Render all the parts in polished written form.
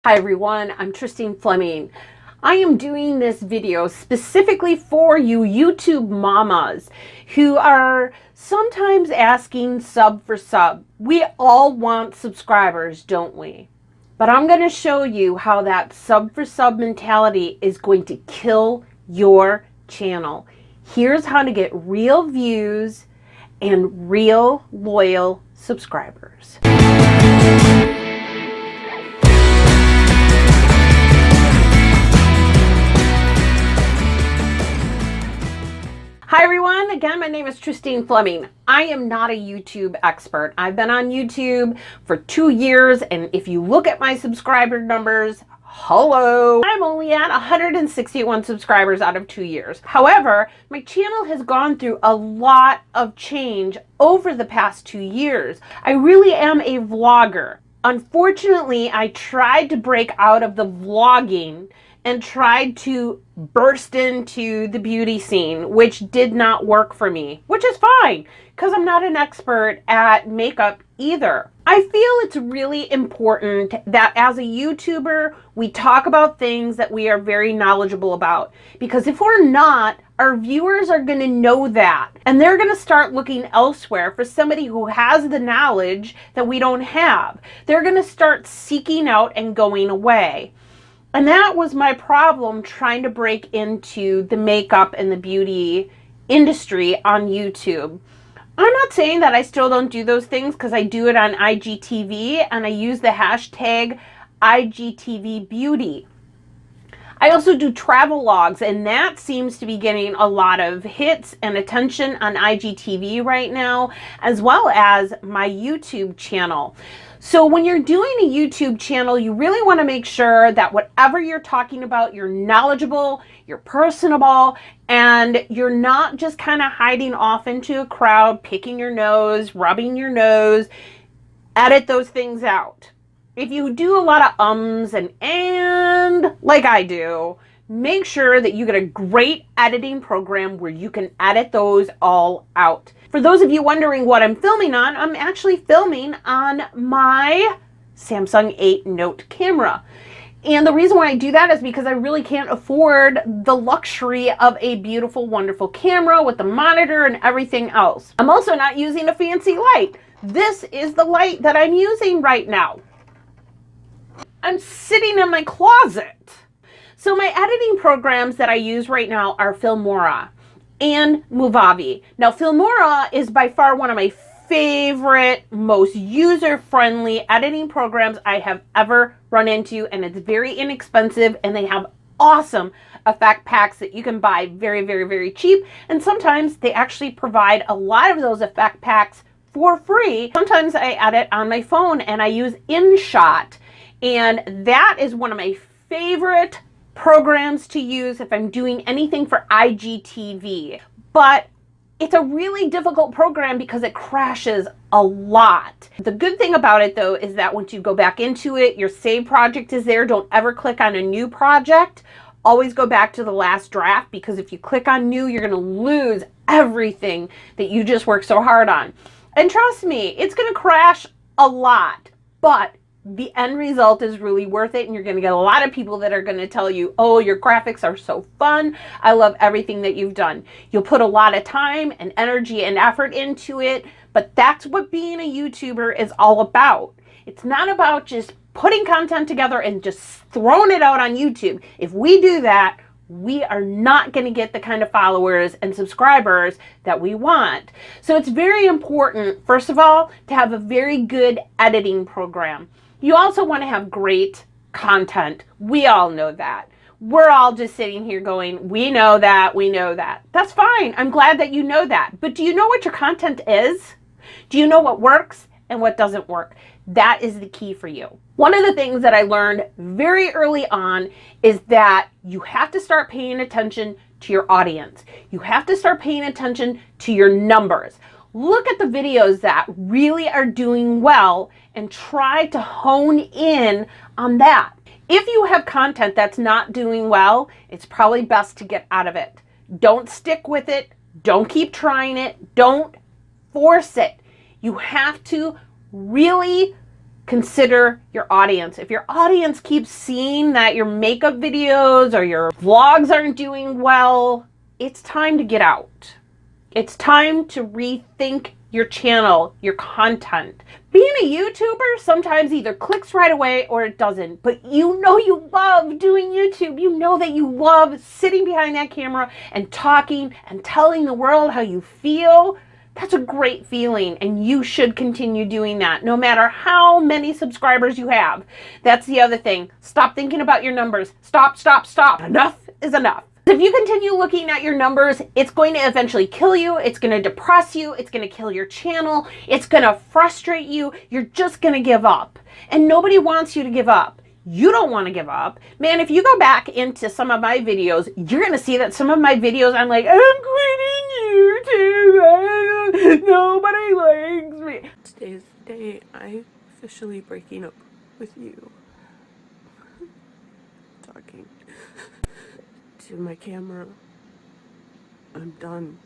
Hi everyone, I'm Tristine Fleming. I am doing this video specifically for you YouTube mamas who are sometimes asking sub for sub. We all want subscribers, don't we? But I'm going to show you how that sub for sub mentality is going to kill your channel. Here's how to get real views and real loyal subscribers. Hi everyone, again my name is Tristine Fleming. I am not a YouTube expert. I've been on YouTube for 2 years, and if you look at my subscriber numbers, hello, I'm only at 161 subscribers out of 2 years. However, my channel has gone through a lot of change over the past 2 years. I really am a vlogger. Unfortunately, I tried to break out of the vlogging and tried to burst into the beauty scene, which did not work for me, which is fine because I'm not an expert at makeup either. I feel it's really important that as a YouTuber, we talk about things that we are very knowledgeable about, because if we're not, our viewers are going to know that, and they're going to start looking elsewhere for somebody who has the knowledge that we don't have. They're going to start seeking out and going away. And that was my problem trying to break into the makeup and the beauty industry on YouTube. I'm not saying that I still don't do those things, because I do it on IGTV and I use the hashtag IGTVBeauty. I also do travel logs, and that seems to be getting a lot of hits and attention on IGTV right now, as well as my YouTube channel. So when you're doing a YouTube channel, you really want to make sure that whatever you're talking about, you're knowledgeable, you're personable, and you're not just kind of hiding off into a crowd, picking your nose, rubbing your nose. Edit those things out. If you do a lot of ums and like I do, make sure that you get a great editing program where you can edit those all out. For those of you wondering what I'm filming on, I'm actually filming on my Samsung 8 Note camera. And the reason why I do that is because I really can't afford the luxury of a beautiful, wonderful camera with the monitor and everything else. I'm also not using a fancy light. This is the light that I'm using right now. I'm sitting in my closet. So my editing programs that I use right now are Filmora and Movavi. Now Filmora is by far one of my favorite, most user-friendly editing programs I have ever run into, and it's very inexpensive, and they have awesome effect packs that you can buy very, very, very cheap, and sometimes they actually provide a lot of those effect packs for free. Sometimes I edit on my phone and I use InShot, and that is one of my favorite programs to use if I'm doing anything for IGTV. But it's a really difficult program because it crashes a lot. The good thing about it though is that once you go back into it, your save project is there. Don't ever click on a new project. Always go back to the last draft, because if you click on new, you're going to lose everything that you just worked so hard on. And trust me, it's going to crash a lot, but the end result is really worth it, and you're going to get a lot of people that are going to tell you, oh, your graphics are so fun. I love everything that you've done. You'll put a lot of time and energy and effort into it, but that's what being a YouTuber is all about. It's not about just putting content together and just throwing it out on YouTube. If we do that, we are not going to get the kind of followers and subscribers that we want. So it's very important, first of all, to have a very good editing program. You also want to have great content. We all know that. We're all just sitting here going, we know that, we know that. That's fine. I'm glad that you know that. But do you know what your content is? Do you know what works and what doesn't work? That is the key for you. One of the things that I learned very early on is that you have to start paying attention to your audience. You have to start paying attention to your numbers. Look at the videos that really are doing well and try to hone in on that. If you have content that's not doing well, it's probably best to get out of it. Don't stick with it. Don't keep trying it. Don't force it. You have to really consider your audience. If your audience keeps seeing that your makeup videos or your vlogs aren't doing well, it's time to get out. It's time to rethink your channel, your content. Being a YouTuber sometimes either clicks right away or it doesn't, but you know you love doing YouTube. You know that you love sitting behind that camera and talking and telling the world how you feel. That's a great feeling, and you should continue doing that no matter how many subscribers you have. That's the other thing. Stop thinking about your numbers. Stop. Enough is enough. If you continue looking at your numbers, it's going to eventually kill you. It's going to depress you. It's going to kill your channel. It's going to frustrate you. You're just going to give up. And nobody wants you to give up. You don't want to give up. Man, if you go back into some of my videos, you're going to see that some of my videos, I'm like, I'm quitting YouTube. Nobody likes me. Today's the day I'm officially breaking up with you. Talking to my camera. I'm done.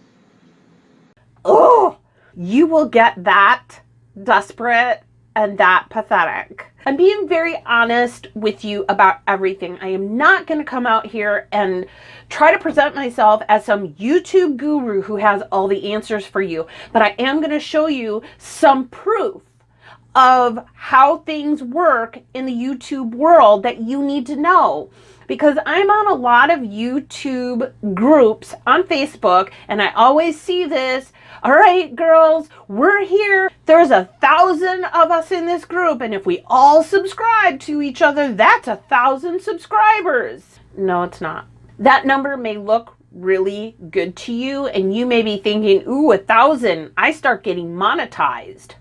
Oh, you will get that desperate and that pathetic. I'm being very honest with you about everything. I am not going to come out here and try to present myself as some YouTube guru who has all the answers for you, but I am going to show you some proof of how things work in the YouTube world that you need to know. Because I'm on a lot of YouTube groups on Facebook, and I always see this. All right, girls, we're here. There's 1,000 of us in this group, and if we all subscribe to each other, that's 1,000 subscribers. No, it's not. That number may look really good to you, and you may be thinking, ooh, 1,000, I start getting monetized.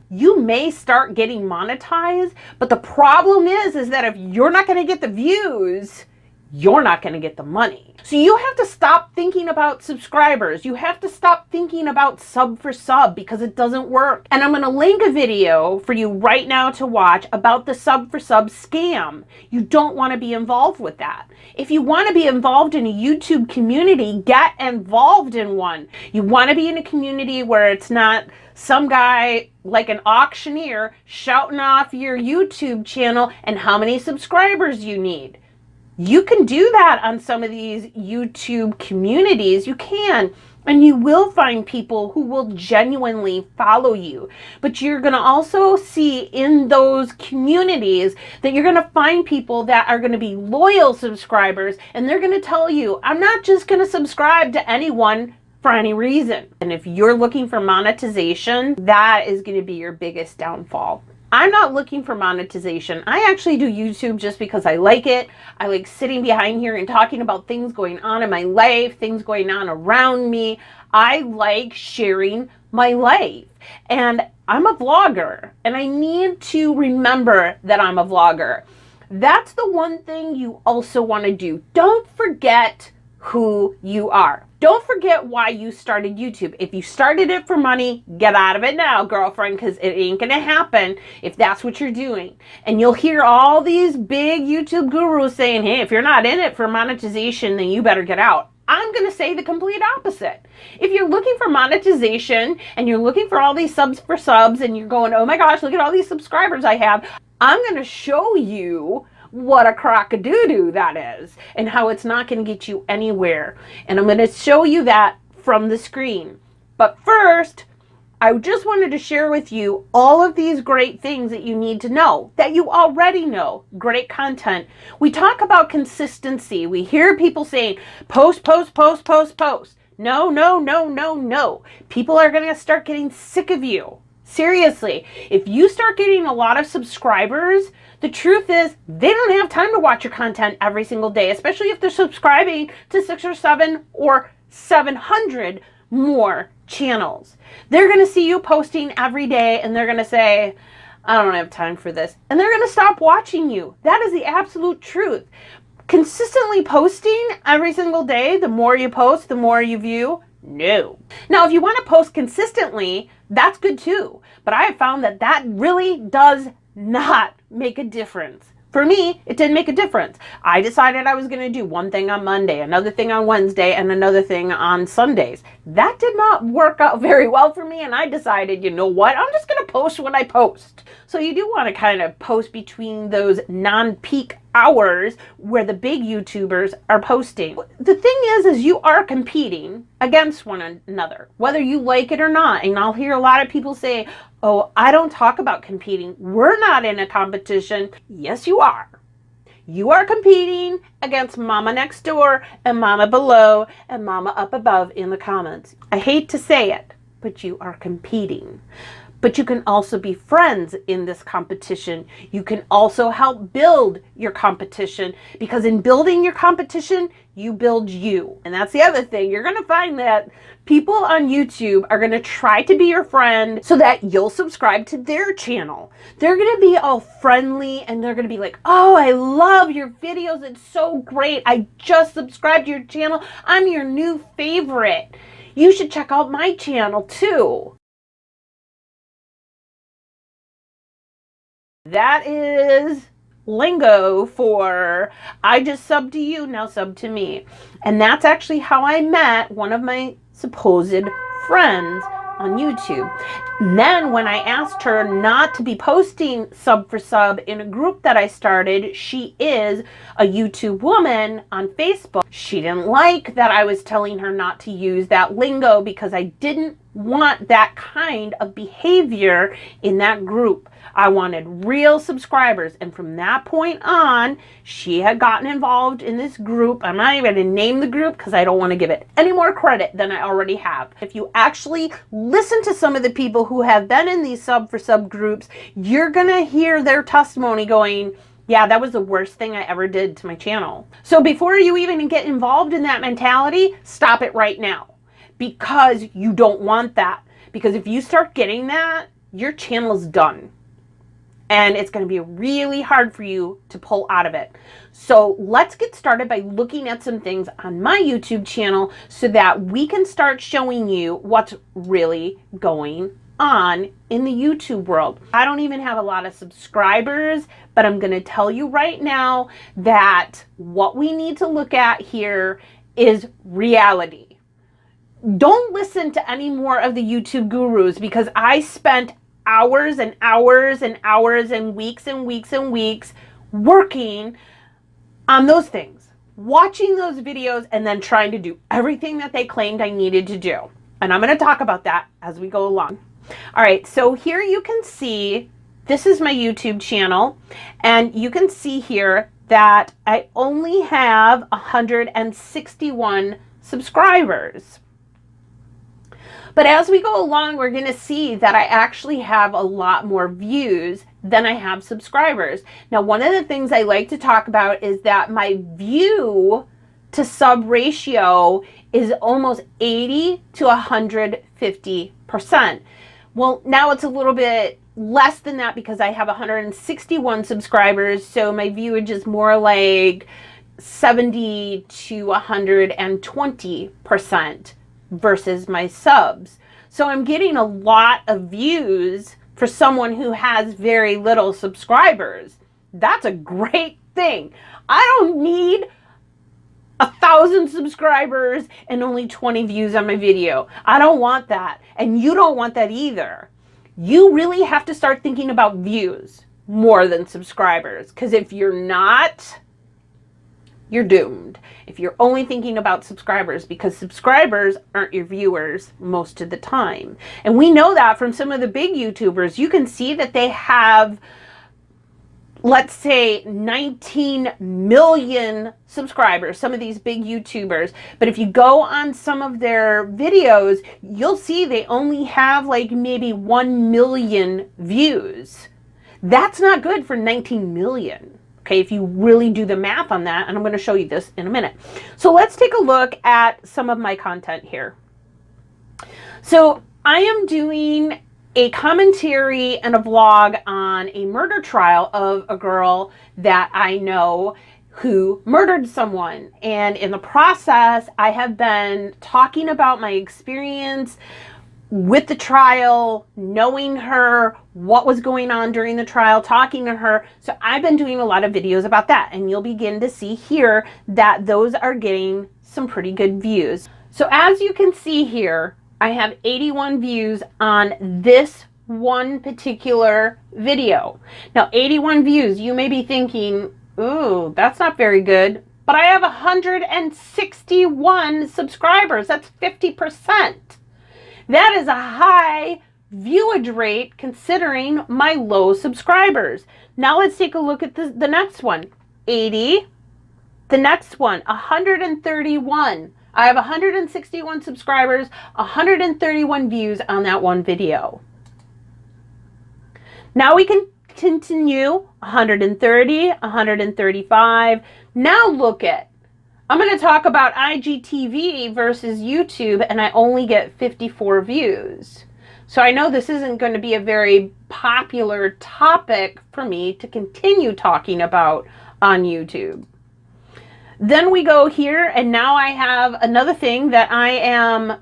You may start getting monetized, but the problem is that if you're not going to get the views, you're not going to get the money. So you have to stop thinking about subscribers. You have to stop thinking about Sub4Sub because it doesn't work. And I'm going to link a video for you right now to watch about the Sub4Sub scam. You don't want to be involved with that. If you want to be involved in a YouTube community, get involved in one. You want to be in a community where it's not some guy like an auctioneer shouting off your YouTube channel and how many subscribers you need. You can do that on some of these YouTube communities. You can, and you will find people who will genuinely follow you. But you're going to also see in those communities that you're going to find people that are going to be loyal subscribers, and they're going to tell you, I'm not just going to subscribe to anyone for any reason. And if you're looking for monetization, that is going to be your biggest downfall. I'm not looking for monetization. I actually do YouTube just because I like it. I like sitting behind here and talking about things going on in my life, things going on around me. I like sharing my life. And I'm a vlogger, and I need to remember that I'm a vlogger. That's the one thing you also want to do. Don't forget who you are. Don't forget why you started YouTube. If you started it for money, get out of it now, girlfriend, because it ain't going to happen if that's what you're doing. And you'll hear all these big YouTube gurus saying, hey, if you're not in it for monetization, then you better get out. I'm going to say the complete opposite. If you're looking for monetization and you're looking for all these Sub4Subs and you're going, oh my gosh, look at all these subscribers I have, I'm going to show you what a crock-a-doo-doo that is and how it's not going to get you anywhere. And I'm going to show you that from the screen. But first, I just wanted to share with you all of these great things that you need to know, that you already know. Great content. We talk about consistency. We hear people saying, post, post, post, post, post. No, no, no, no, no. People are going to start getting sick of you. Seriously, if you start getting a lot of subscribers, the truth is they don't have time to watch your content every single day, especially if they're subscribing to 6 or 7 or 700 more channels. They're going to see you posting every day and they're going to say, I don't have time for this. And they're going to stop watching you. That is the absolute truth. Consistently posting every single day, the more you post, the more you view. No. Now, if you want to post consistently, that's good too. But I have found that that really does not make a difference For me, it didn't make a difference. I decided I was going to do one thing on Monday, another thing on Wednesday, and another thing on Sundays. That did not work out very well for me, and I decided, you know what, I'm just going to post when I post. So you do want to kind of post between those non-peak hours where the big YouTubers are posting. The thing is you are competing against one another, whether you like it or not. And I'll hear a lot of people say, oh, I don't talk about competing. We're not in a competition. Yes, you are. You are competing against Mama next door and Mama below and Mama up above in the comments. I hate to say it, but you are competing. But you can also be friends in this competition. You can also help build your competition, because in building your competition, you build you. And that's the other thing. You're going to find that people on YouTube are going to try to be your friend so that you'll subscribe to their channel. They're going to be all friendly and they're going to be like, oh, I love your videos. It's so great. I just subscribed to your channel. I'm your new favorite. You should check out my channel too. That is lingo for I just subbed to you, now sub to me. And that's actually how I met one of my supposed friends on YouTube. And then when I asked her not to be posting Sub4Sub in a group that I started, she is a YouTube woman on Facebook. She didn't like that I was telling her not to use that lingo because I didn't want that kind of behavior in that group. I wanted real subscribers, and from that point on, she had gotten involved in this group. I'm not even going to name the group because I don't want to give it any more credit than I already have. If you actually listen to some of the people who have been in these Sub4Sub groups, you're going to hear their testimony going, yeah, that was the worst thing I ever did to my channel. So before you even get involved in that mentality, stop it right now, because you don't want that. Because if you start getting that, your channel is done. And it's going to be really hard for you to pull out of it. So let's get started by looking at some things on my YouTube channel so that we can start showing you what's really going on in the YouTube world. I don't even have a lot of subscribers, but I'm going to tell you right now that what we need to look at here is reality. Don't listen to any more of the YouTube gurus, because I spent hours and hours and hours and weeks and weeks and weeks working on those things, watching those videos, and then trying to do everything that they claimed I needed to do. And I'm going to talk about that as we go along. All right, so here you can see, this is my YouTube channel, and you can see here that I only have 161 subscribers. But as we go along, we're going to see that I actually have a lot more views than I have subscribers. Now, one of the things I like to talk about is that my view to sub ratio is almost 80 to 150%. Well, now it's a little bit less than that because I have 161 subscribers, so my viewage is more like 70 to 120% versus my subs. So I'm getting a lot of views for someone who has very little subscribers. That's a great thing. I don't need 1,000 subscribers and only 20 views on my video. I don't want that. And you don't want that either. You really have to start thinking about views more than subscribers. Because if you're not, you're doomed. If you're only thinking about subscribers, because subscribers aren't your viewers most of the time. And we know that from some of the big YouTubers. You can see that they have, let's say, 19 million subscribers, some of these big YouTubers. But if you go on some of their videos, you'll see they only have like maybe 1 million views. That's not good for 19 million. Okay, if you really do the math on that, and I'm going to show you this in a minute. So let's take a look at some of my content here. So I am doing a commentary and a vlog on a murder trial of a girl that I know who murdered someone. And in the process, I have been talking about my experience with the trial, knowing her, what was going on during the trial, talking to her. So I've been doing a lot of videos about that, and you'll begin to see here that those are getting some pretty good views. So as you can see here, I have 81 views on this one particular video. Now, 81 views, you may be thinking, ooh, that's not very good, but I have 161 subscribers. That's 50%. That is a high viewage rate considering my low subscribers. Now let's take a look at the next one. 80. The next one, 131. I have 161 subscribers, 131 views on that one video. Now we can continue. 130, 135. Now look at, I'm going to talk about IGTV versus YouTube, and I only get 54 views. So I know this isn't going to be a very popular topic for me to continue talking about on YouTube. Then we go here, and now I have another thing that I am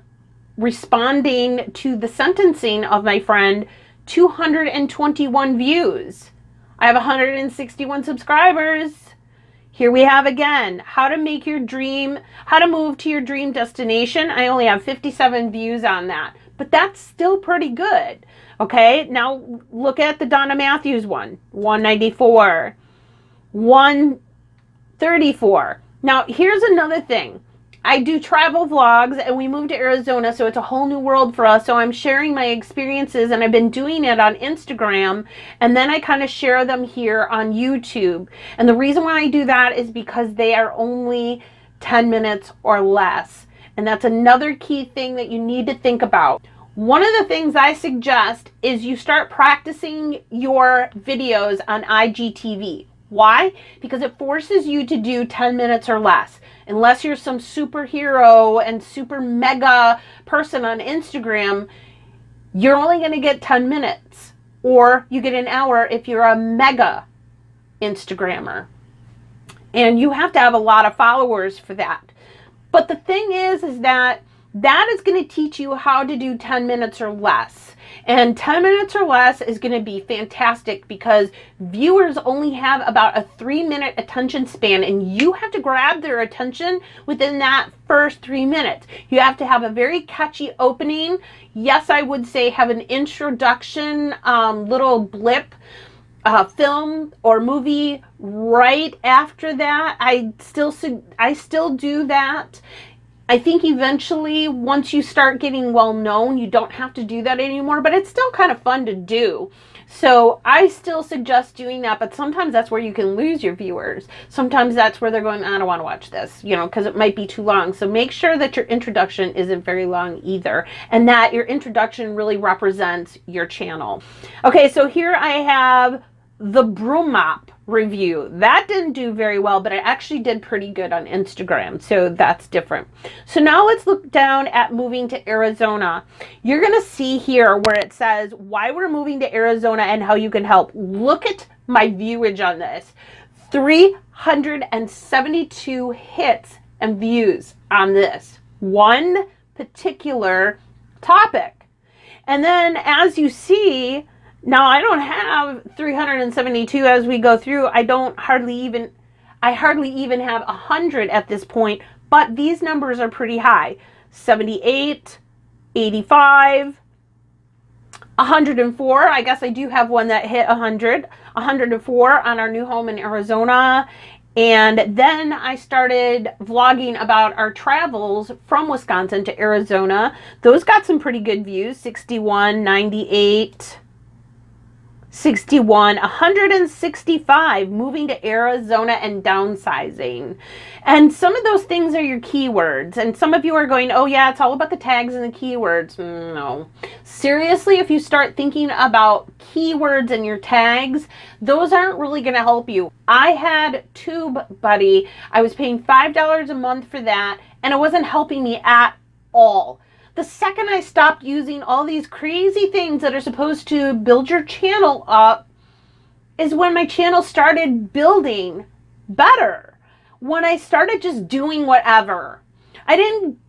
responding to the sentencing of my friend, 221 views. I have 161 subscribers. Here we have again, how to move to your dream destination. I only have 57 views on that, but that's still pretty good. Okay, now look at the Donna Matthews one, 194, 134. Now here's another thing. I do travel vlogs, and we moved to Arizona, so it's a whole new world for us. So I'm sharing my experiences, and I've been doing it on Instagram, and then I kind of share them here on YouTube. And the reason why I do that is because they are only 10 minutes or less. And that's another key thing that you need to think about. One of the things I suggest is you start practicing your videos on IGTV. Why? Because it forces you to do 10 minutes or less. Unless you're some superhero and super mega person on Instagram, you're only going to get 10 minutes. Or you get an hour if you're a mega Instagrammer. And you have to have a lot of followers for that. But the thing is that is going to teach you how to do 10 minutes or less. And 10 minutes or less is going to be fantastic because viewers only have about a 3-minute attention span, and you have to grab their attention within that first 3 minutes. You have to have a very catchy opening. Yes, I would say have an introduction, little blip, film or movie right after that. I still do that. I think eventually, once you start getting well known, you don't have to do that anymore, but it's still kind of fun to do. So I still suggest doing that, but sometimes that's where you can lose your viewers. Sometimes that's where they're going, I don't want to watch this, because it might be too long. So make sure that your introduction isn't very long either, and that your introduction really represents your channel. Okay, so here I have the broom mop review. That didn't do very well, but I actually did pretty good on Instagram, so that's different. So now let's look down at moving to Arizona. You're going to see here where it says why we're moving to Arizona and how you can help. Look at my viewage on this. 372 hits and views on this one particular topic. And then as you see, now I don't have 372 as we go through. I hardly even have 100 at this point, but these numbers are pretty high. 78, 85, 104. I guess I do have one that hit 100. 104 on our new home in Arizona. And then I started vlogging about our travels from Wisconsin to Arizona. Those got some pretty good views. 61, 98, 61, 165, moving to Arizona and downsizing. And some of those things are your keywords. And some of you are going, oh yeah, it's all about the tags and the keywords. No. Seriously, if you start thinking about keywords and your tags, those aren't really going to help you. I had TubeBuddy. I was paying $5 a month for that, and it wasn't helping me at all. The second I stopped using all these crazy things that are supposed to build your channel up is when my channel started building better. When I started just doing whatever. I didn't,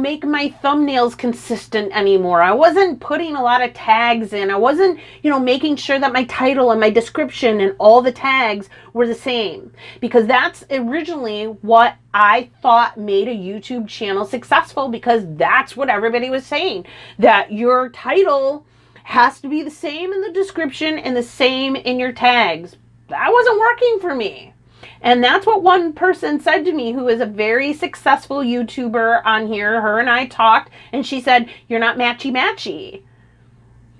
make my thumbnails consistent anymore. I wasn't putting a lot of tags in. I wasn't, making sure that my title and my description and all the tags were the same, because that's originally what I thought made a YouTube channel successful, because that's what everybody was saying, that your title has to be the same in the description and the same in your tags. That wasn't working for me. And that's what one person said to me, who is a very successful YouTuber on here. Her and I talked, and she said, "You're not matchy-matchy."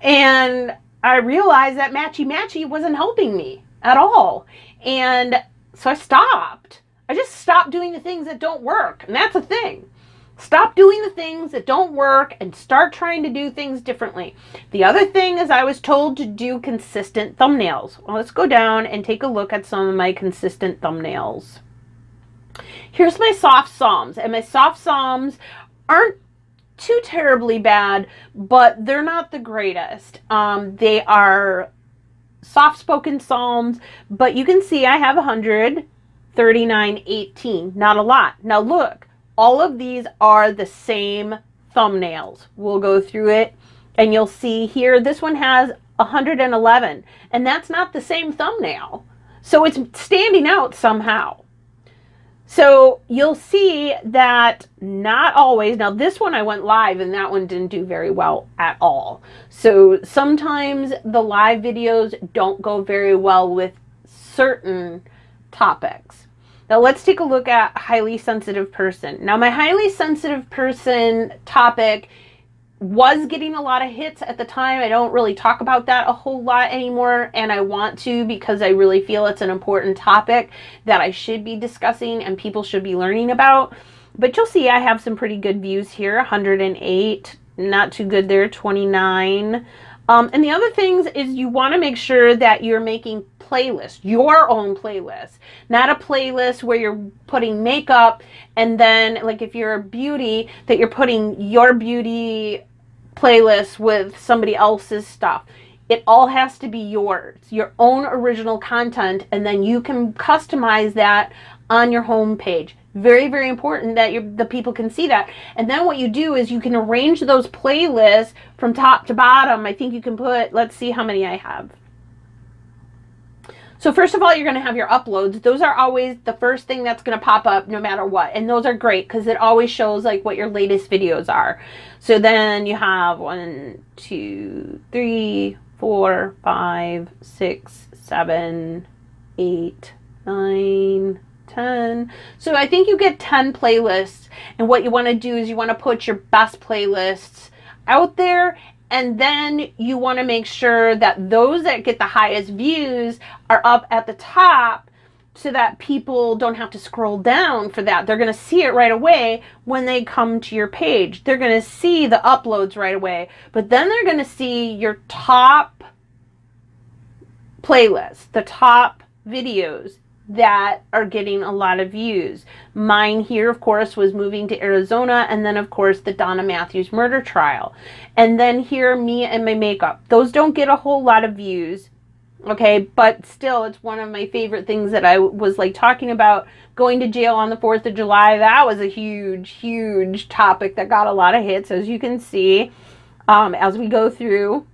And I realized that matchy-matchy wasn't helping me at all. And so I stopped. I just stopped doing the things that don't work. And that's the thing. Stop doing the things that don't work and start trying to do things differently. The other thing is, I was told to do consistent thumbnails. Well, let's go down and take a look at some of my consistent thumbnails. Here's my soft psalms, and my soft psalms aren't too terribly bad, but they're not the greatest. They are soft-spoken psalms, but you can see I have 139.18. Not a lot. Now look. All of these are the same thumbnails. We'll go through it and you'll see here, this one has 111, and that's not the same thumbnail. So it's standing out somehow. So you'll see that not always, now this one I went live and that one didn't do very well at all. So sometimes the live videos don't go very well with certain topics. Now let's take a look at highly sensitive person. Now my highly sensitive person topic was getting a lot of hits at the time. I don't really talk about that a whole lot anymore, and I want to, because I really feel it's an important topic that I should be discussing and people should be learning about. But you'll see I have some pretty good views here. 108, not too good there, 29. And the other things is, you want to make sure that you're making playlists, your own playlist, not a playlist where you're putting makeup and then, like, if you're a beauty, that you're putting your beauty playlist with somebody else's stuff. It all has to be yours, your own original content, and then you can customize that on your home page. Very, very important that the people can see that. And then what you do is you can arrange those playlists from top to bottom. I think you can put, let's see how many I have. So first of all, you're going to have your uploads. Those are always the first thing that's going to pop up no matter what. And those are great because it always shows like what your latest videos are. So then you have 1, 2, 3, 4, 5, 6, 7, 8, 9, 10. So I think you get 10 playlists. And what you want to do is you want to put your best playlists out there. And then you want to make sure that those that get the highest views are up at the top, so that people don't have to scroll down for that. They're going to see it right away when they come to your page. They're going to see the uploads right away. But then they're going to see your top playlists, the top videos that are getting a lot of views. Mine here, of course, was moving to Arizona, and then, of course, the Donna Matthews murder trial. And then here, me and my makeup. Those don't get a whole lot of views, okay? But still, it's one of my favorite things that I was, like, talking about. Going to jail on the 4th of July, that was a huge, huge topic that got a lot of hits, as you can see, as we go through.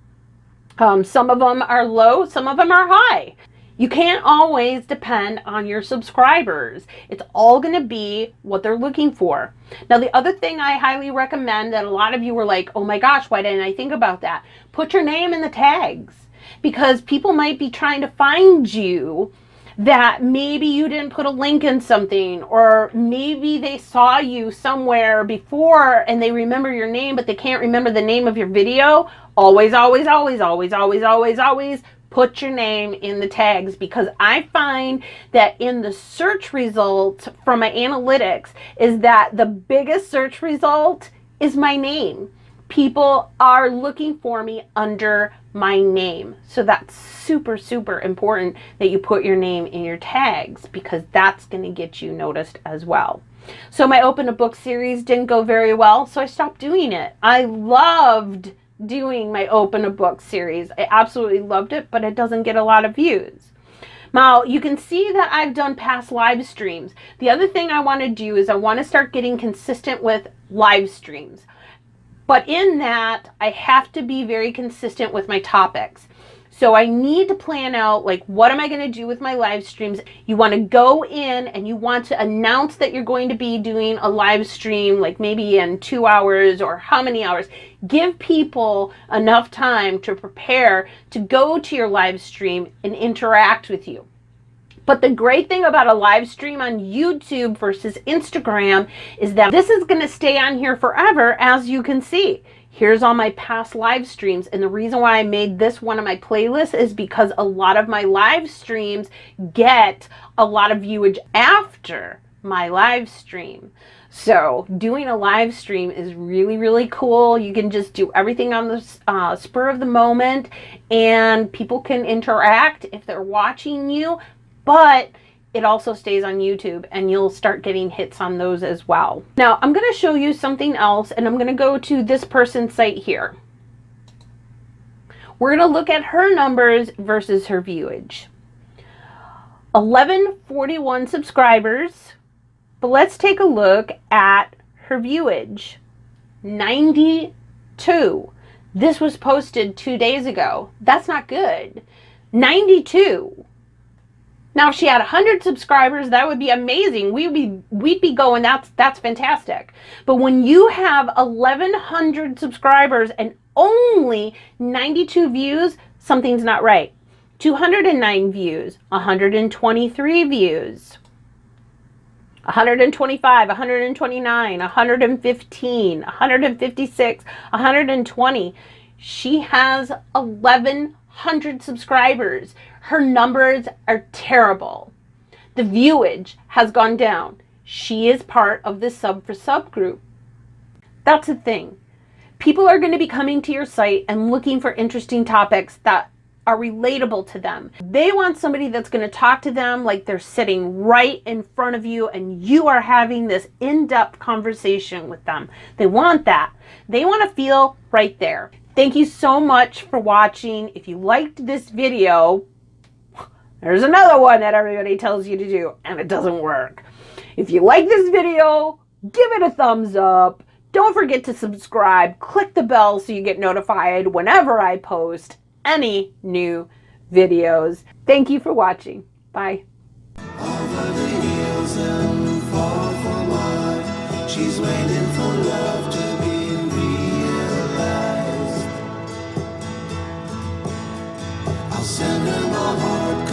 Some of them are low, some of them are high. You can't always depend on your subscribers. It's all going to be what they're looking for. Now, the other thing I highly recommend, that a lot of you were like, oh my gosh, why didn't I think about that? Put your name in the tags, because people might be trying to find you that maybe you didn't put a link in something, or maybe they saw you somewhere before and they remember your name, but they can't remember the name of your video. Always, always, always, always, always, always, always put your name in the tags, because I find that in the search results from my analytics is that the biggest search result is my name. People are looking for me under my name. So that's super, super important that you put your name in your tags, because that's going to get you noticed as well. So my Open a Book series didn't go very well, so I stopped doing it. I loved doing my Open a Book series. I absolutely loved it, but it doesn't get a lot of views. Now, you can see that I've done past live streams. The other thing I want to do is I want to start getting consistent with live streams. But in that, I have to be very consistent with my topics. So I need to plan out, like, what am I going to do with my live streams? You want to go in and you want to announce that you're going to be doing a live stream, like maybe in 2 hours or how many hours. Give people enough time to prepare to go to your live stream and interact with you. But the great thing about a live stream on YouTube versus Instagram is that this is going to stay on here forever, as you can see. Here's all my past live streams. And the reason why I made this one of my playlists is because a lot of my live streams get a lot of viewage after my live stream. So doing a live stream is really, really cool. You can just do everything on the spur of the moment, and people can interact if they're watching you. But it also stays on YouTube, and you'll start getting hits on those as well. Now, I'm going to show you something else, and I'm going to go to this person's site here. We're going to look at her numbers versus her viewage. 1141 subscribers, but let's take a look at her viewage. 92. This was posted 2 days ago. That's not good. 92. Now, if she had 100 subscribers, that would be amazing. We'd be going, that's fantastic. But when you have 1,100 subscribers and only 92 views, something's not right. 209 views, 123 views, 125, 129, 115, 156, 120. She has 1,100 subscribers. Her numbers are terrible. The viewage has gone down. She is part of the Sub4Sub group. That's the thing. People are going to be coming to your site and looking for interesting topics that are relatable to them. They want somebody that's going to talk to them like they're sitting right in front of you and you are having this in-depth conversation with them. They want that. They want to feel right there. Thank you so much for watching. If you liked this video, there's another one that everybody tells you to do, and it doesn't work. If you like this video, give it a thumbs up. Don't forget to subscribe. Click the bell so you get notified whenever I post any new videos. Thank you for watching. Bye. She's waiting for love to be realized. I'll send her my heart.